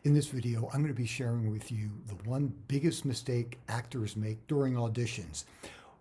In this video, I'm going to be sharing with you the one biggest mistake actors make during auditions.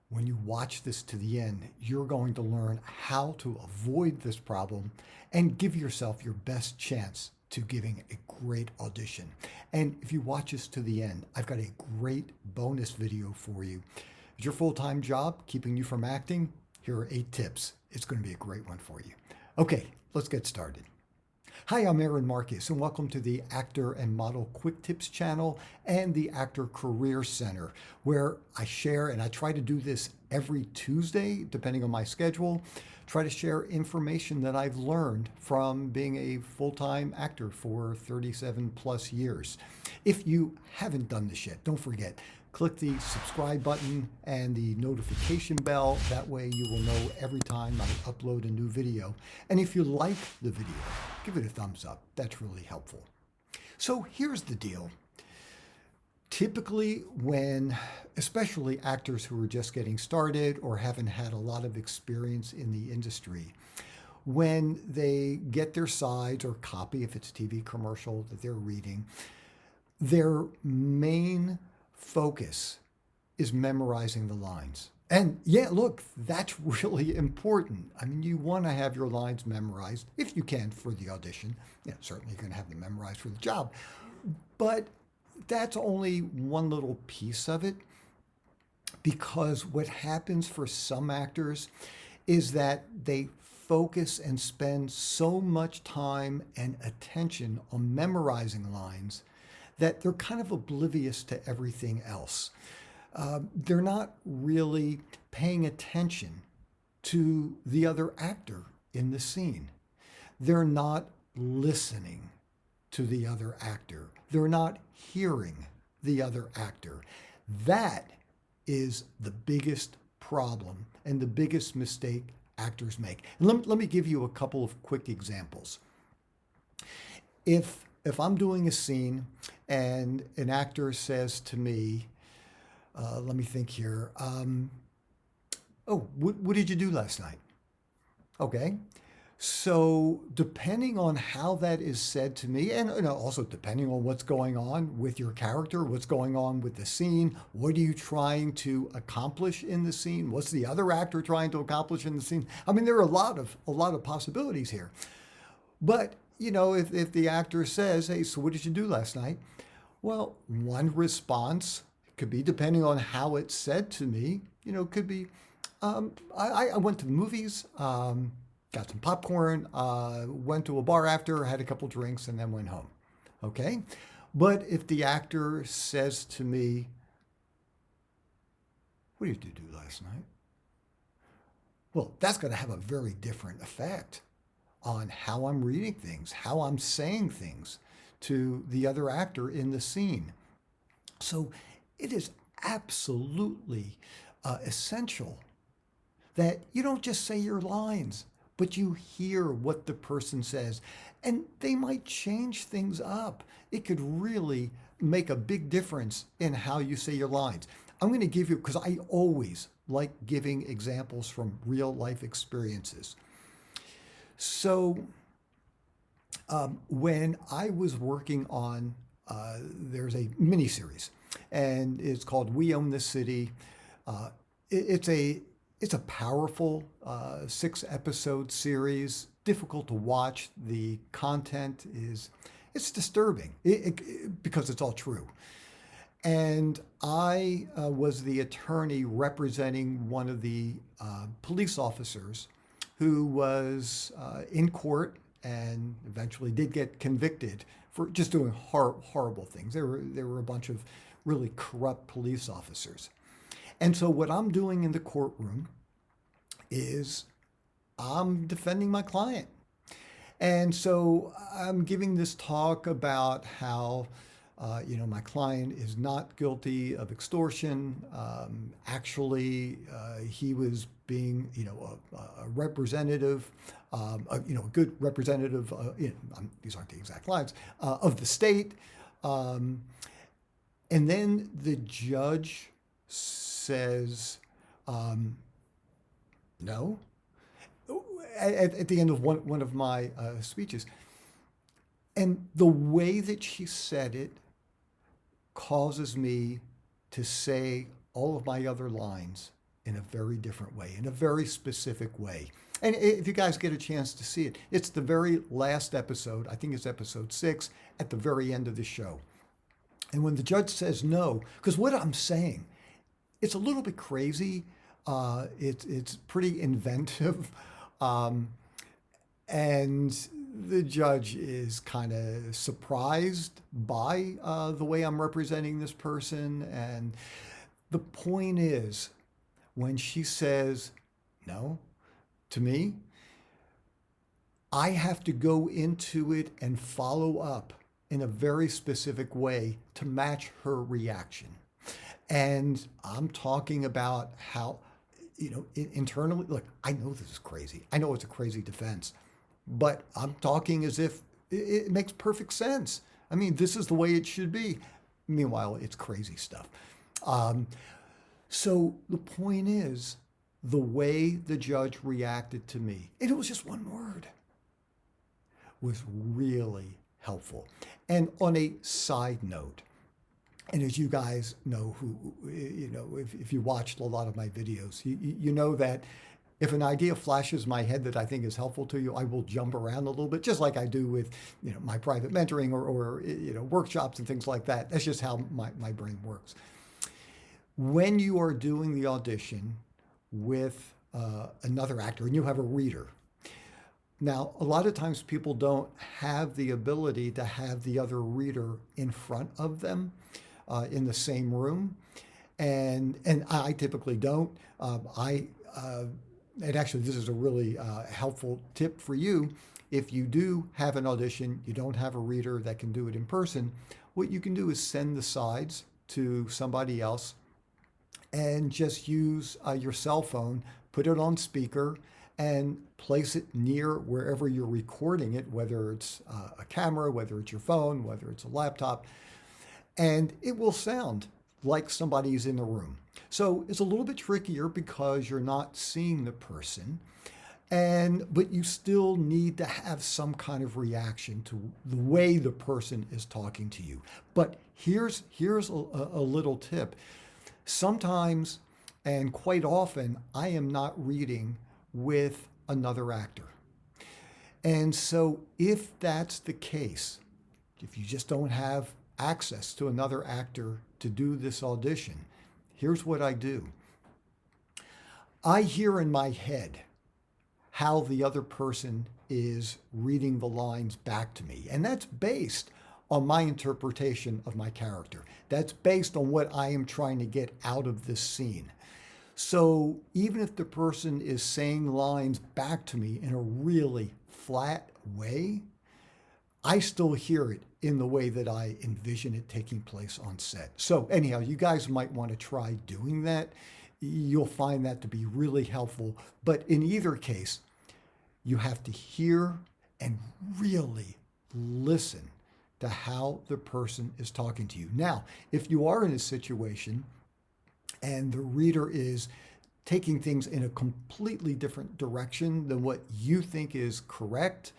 When you watch this to the end, you're going to learn how to avoid this problem and give yourself your best chance to giving a great audition. And if you watch this to the end, I've got a great bonus video for you. Is your full-time job keeping you from acting? Here are 8 tips. It's going to be a great one for you. Okay, let's get started. Hi, I'm Aaron Marcus, and welcome to the Actor and Model Quick Tips channel and the Actor Career Center, where I share, and I try to do this every Tuesday, depending on my schedule, try to share information that I've learned from being a full-time actor for 37 plus years. If you haven't done this yet, don't forget, click the subscribe button and the notification bell. That way you will know every time I upload a new video. And if you like the video, give it a thumbs up. That's really helpful. So here's the deal. Typically when, especially actors who are just getting started or haven't had a lot of experience in the industry, when they get their sides or copy, if it's a TV commercial that they're reading, their main focus is memorizing the lines. And yeah, look, that's really important. I mean, you want to have your lines memorized if you can for the audition. Yeah, certainly you're going to have them memorized for the job. But that's only one little piece of it, because what happens for some actors is that they focus and spend so much time and attention on memorizing lines that they're kind of oblivious to everything else. They're not really paying attention to the other actor in the scene. They're not listening to the other actor. They're not hearing the other actor. That is the biggest problem and the biggest mistake actors make. And let me give you a couple of quick examples. If I'm doing a scene and an actor says to me, let me think here, oh, what did you do last night? Okay. So depending on how that is said to me, and also depending on what's going on with your character, what's going on with the scene, what are you trying to accomplish in the scene? What's the other actor trying to accomplish in the scene? I mean, there are a lot of possibilities here. But if the actor says, hey, so what did you do last night? Well, one response could be, depending on how it's said to me, could be, I went to the movies, got some popcorn, went to a bar after, had a couple drinks, and then went home. Okay? But if the actor says to me, what did you do last night? Well, that's going to have a very different effect on how I'm reading things, how I'm saying things to the other actor in the scene. So it is absolutely essential that you don't just say your lines, but you hear what the person says. And they might change things up. It could really make a big difference in how you say your lines. I'm going to give you, because I always like giving examples from real life experiences. So when I was working on, there's a miniseries, and it's called We Own This City. It's a powerful 6-episode series, difficult to watch. The content it's disturbing because it's all true. And I was the attorney representing one of the police officers who was in court and eventually did get convicted for just doing horrible things. There were a bunch of really corrupt police officers. And so what I'm doing in the courtroom is I'm defending my client. And so I'm giving this talk about how my client is not guilty of extortion. Actually, he was being, a representative, a good representative. These aren't the exact lines of the state. And then the judge says, no. At the end of one of my speeches, And the way that she said it causes me to say all of my other lines in a very different way, in a very specific way. And if you guys get a chance to see it, it's the very last episode. I think it's episode 6 at the very end of the show. And when the judge says no, because what I'm saying, it's a little bit crazy. It's pretty inventive. And the judge is kind of surprised by the way I'm representing this person. And the point is, when she says no to me, I have to go into it and follow up in a very specific way to match her reaction. And I'm talking about how, internally, look, I know this is crazy. I know it's a crazy defense, but I'm talking as if it makes perfect sense. I mean, this is the way it should be. Meanwhile, it's crazy stuff. So the point is, the way the judge reacted to me, and it was just one word, was really helpful. And on a side note, and as you guys know, if you watched a lot of my videos, you know that if an idea flashes my head that I think is helpful to you, I will jump around a little bit, just like I do with my private mentoring or workshops and things like that. That's just how my brain works. When you are doing the audition with another actor and you have a reader, now, a lot of times people don't have the ability to have the other reader in front of them in the same room. And I typically don't. And actually, this is a really helpful tip for you. If you do have an audition, you don't have a reader that can do it in person, what you can do is send the sides to somebody else and just use your cell phone, put it on speaker, and place it near wherever you're recording it, whether it's a camera, whether it's your phone, whether it's a laptop, and it will sound like somebody's in the room. So it's a little bit trickier because you're not seeing the person, but you still need to have some kind of reaction to the way the person is talking to you. But here's a little tip. Sometimes, and quite often, I am not reading with another actor. And so if that's the case, if you just don't have access to another actor to do this audition, here's what I do. I hear in my head how the other person is reading the lines back to me. And that's based on my interpretation of my character. That's based on what I am trying to get out of this scene. So even if the person is saying lines back to me in a really flat way, I still hear it in the way that I envision it taking place on set. So anyhow, you guys might want to try doing that. You'll find that to be really helpful. But in either case, you have to hear and really listen to how the person is talking to you. Now, if you are in a situation and the reader is taking things in a completely different direction than what you think is correct,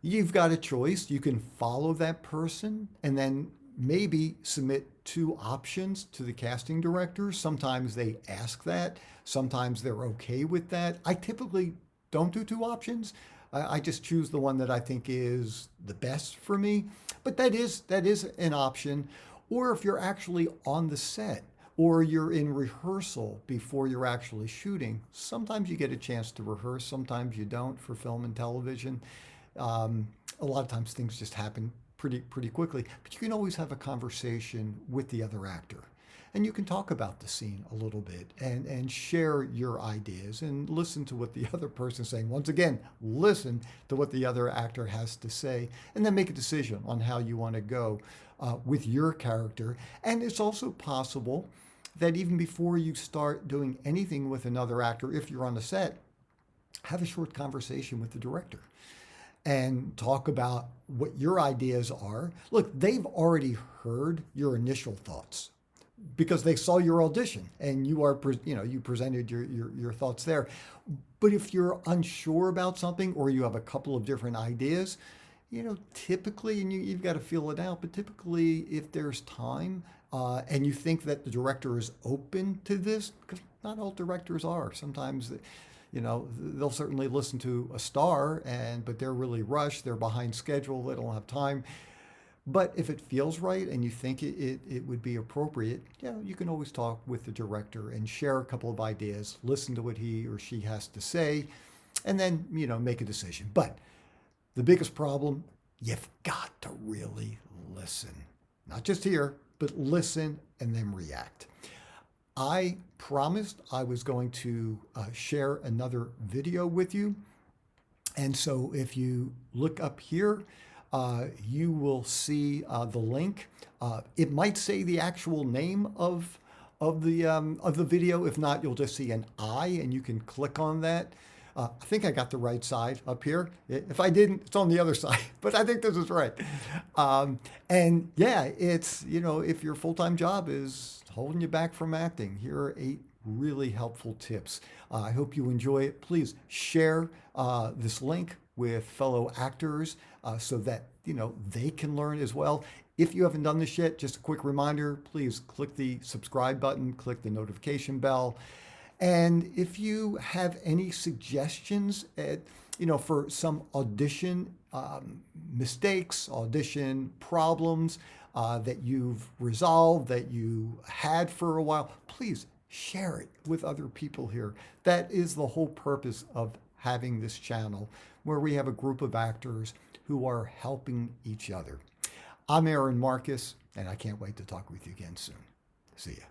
you've got a choice. You can follow that person and then maybe submit 2 options to the casting director. Sometimes they ask that. Sometimes they're okay with that. I typically don't do 2 options. I just choose the one that I think is the best for me. But that is an option. Or if you're actually on the set, or you're in rehearsal before you're actually shooting, sometimes you get a chance to rehearse, sometimes you don't for film and television. A lot of times things just happen pretty quickly, but you can always have a conversation with the other actor. And you can talk about the scene a little bit and share your ideas and listen to what the other person's saying. Once again, listen to what the other actor has to say, and then make a decision on how you want to go with your character. And it's also possible that even before you start doing anything with another actor, if you're on the set, have a short conversation with the director and talk about what your ideas are. Look, they've already heard your initial thoughts because they saw your audition and you presented your thoughts there. But if you're unsure about something or you have a couple of different ideas, typically, and you've got to feel it out, but typically if there's time and you think that the director is open to this, because not all directors are. Sometimes, they'll certainly listen to a star, but they're really rushed, they're behind schedule, they don't have time. But if it feels right and you think it would be appropriate, you can always talk with the director and share a couple of ideas, listen to what he or she has to say, and then, make a decision. But the biggest problem, you've got to really listen. Not just hear, but listen and then react. I promised I was going to share another video with you. And so if you look up here, you will see the link. It might say the actual name of the video. If not, you'll just see an I, and you can click on that. I think I got the right side up here. If I didn't, it's on the other side, but I think this is right. And yeah, it's, if your full-time job is holding you back from acting, here are 8 really helpful tips. I hope you enjoy it. Please share this link with fellow actors so that, they can learn as well. If you haven't done this yet, just a quick reminder, please click the subscribe button, click the notification bell. And if you have any suggestions, for some audition mistakes, audition problems that you've resolved, that you had for a while, please share it with other people here. That is the whole purpose of having this channel, where we have a group of actors who are helping each other. I'm Aaron Marcus, and I can't wait to talk with you again soon. See ya.